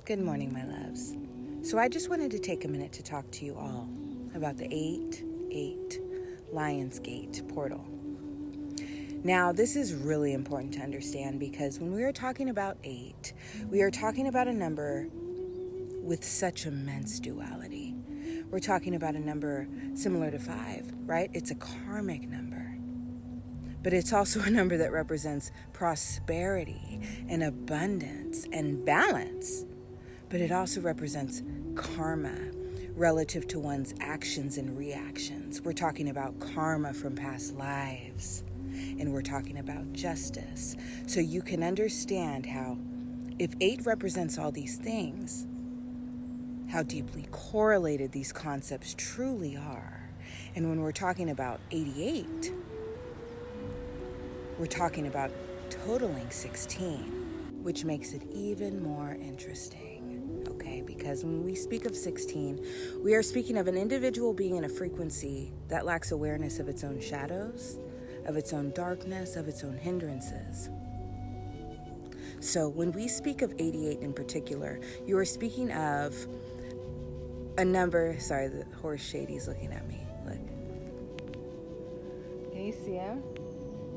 Good morning, my loves. So I just wanted to take a minute to talk to you all about the 8-8 Lionsgate portal. Now, this is really important to understand because when we are talking about 8, we are talking about a number with such immense duality. We're talking about a number similar to 5, right? It's a karmic number. But it's also a number that represents prosperity and abundance and balance. But it also represents karma relative to one's actions and reactions. We're talking about karma from past lives, and we're talking about justice. So you can understand how, if 8 represents all these things, how deeply correlated these concepts truly are. And when we're talking about 88, we're talking about totaling 16, which makes it even more interesting, okay? Because when we speak of 16, we are speaking of an individual being in a frequency that lacks awareness of its own shadows, of its own darkness, of its own hindrances. So when we speak of 88 in particular, you are speaking of a number. Sorry, the horse Shady's looking at me. Look. Can you see him?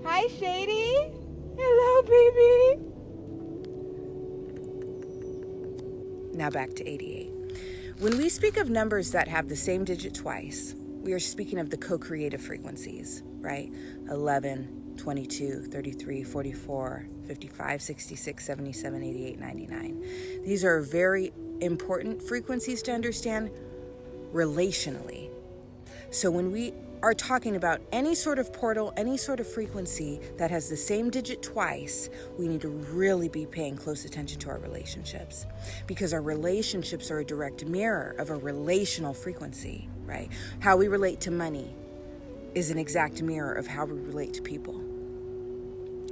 Hi, Shady. Hello, baby. Now back to 88. When we speak of numbers that have the same digit twice, we are speaking of the co-creative frequencies, right? 11, 22, 33, 44, 55, 66, 77, 88, 99. These are very important frequencies to understand relationally. So when we are talking about any sort of portal, any sort of frequency that has the same digit twice, we need to really be paying close attention to our relationships, because our relationships are a direct mirror of a relational frequency, right? How we relate to money is an exact mirror of how we relate to people.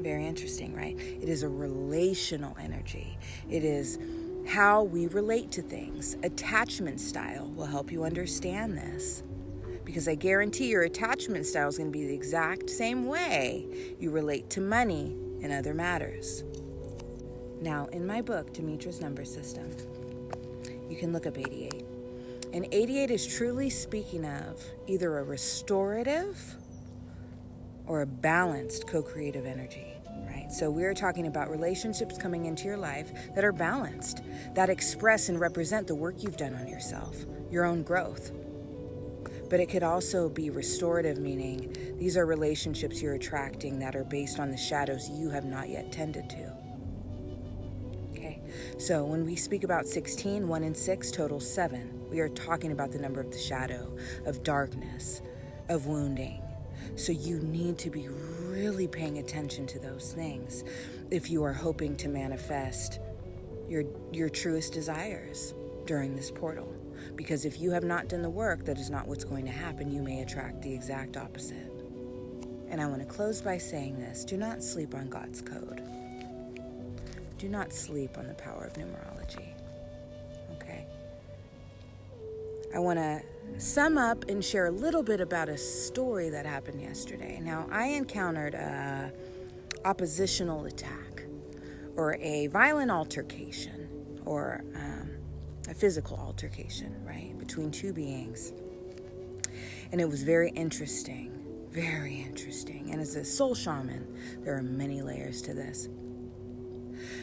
Very interesting, right? It is a relational energy. It is how we relate to things. Attachment style will help you understand this, because I guarantee your attachment style is going to be the exact same way you relate to money and other matters. Now, in my book, Demetra's Number System, you can look up 88. And 88 is truly speaking of either a restorative or a balanced co-creative energy, right? So we're talking about relationships coming into your life that are balanced, that express and represent the work you've done on yourself, your own growth. But it could also be restorative, meaning these are relationships you're attracting that are based on the shadows you have not yet tended to. Okay, so when we speak about 16, 1 and 6 total 7, we are talking about the number of the shadow, of darkness, of wounding. So you need to be really paying attention to those things if you are hoping to manifest your truest desires during this portal. Because if you have not done the work, that is not what's going to happen. You may attract the exact opposite. And I want to close by saying this. Do not sleep on God's code. Do not sleep on the power of numerology. Okay? I want to sum up and share a little bit about a story that happened yesterday. Now, I encountered a oppositional attack, or a violent altercation, or a physical altercation, right, between two beings. And it was very interesting, very interesting. And as a soul shaman, there are many layers to this.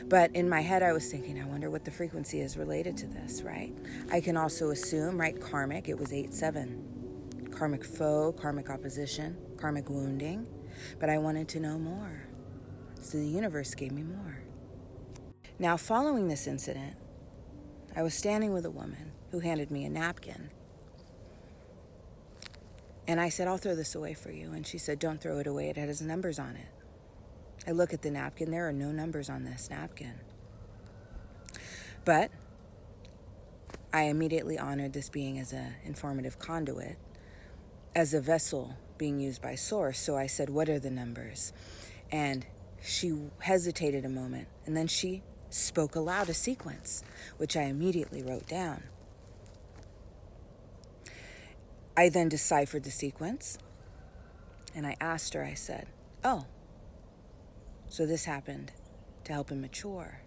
But in my head, I was thinking, I wonder what the frequency is related to this, right? I can also assume, right, karmic, it was 8-7. Karmic foe, karmic opposition, karmic wounding. But I wanted to know more. So the universe gave me more. Now, following this incident, I was standing with a woman who handed me a napkin. And I said, I'll throw this away for you. And she said, don't throw it away. It has numbers on it. I look at the napkin. There are no numbers on this napkin. But I immediately honored this being as an informative conduit, as a vessel being used by Source. So I said, what are the numbers? And she hesitated a moment. And then she spoke aloud a sequence, which I immediately wrote down. I then deciphered the sequence, and I asked her, I said, oh, so this happened to help him mature.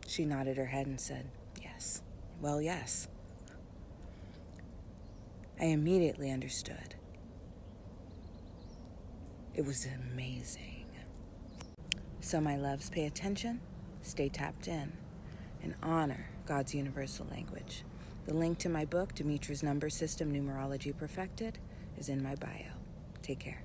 She nodded her head and said, Yes. Well, yes. I immediately understood. It was amazing. So, my loves, pay attention, stay tapped in, and honor God's universal language. The link to my book, Demetra's Number System Numerology Perfected, is in my bio. Take care.